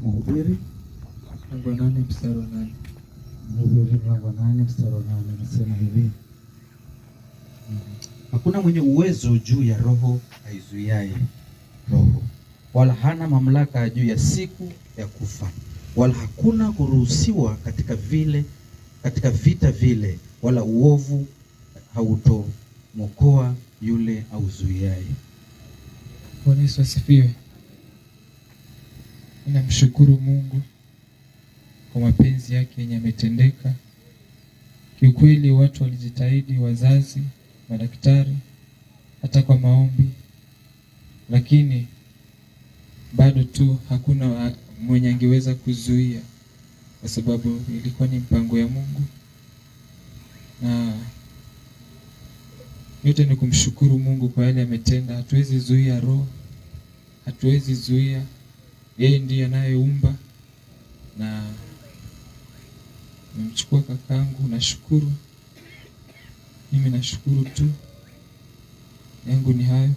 Mhubiri mlango wa 8 mstari wa 8. Mhubiri mlango wa 8 mstari wa 8 nasema hivi: hakuna mwenye uwezo juu ya roho aizuiaye roho, wala hana mamlaka juu ya siku ya kufa, wala hakuna kuruhusiwa katika vita vile, wala uovu hautomwokoa yule auzuiaye. Bwana Yesu asifiwe. Ninamshukuru Mungu kwa mapenzi yake yenye yametendeka. Kiukweli watu walijitahidi, wazazi, madaktari, hata kwa maombi, lakini bado tu hakuna mwenye angeweza kuzuia, kwa sababu ilikuwa ni mpango ya Mungu, na yote ni kumshukuru Mungu kwa yale ametenda. Hatuwezi zuia roho, hatuwezi zuia, yeye ndiye anayeumba. Na nimemchukua kakangu, nashukuru. Mimi nashukuru tu, yangu ni hayo.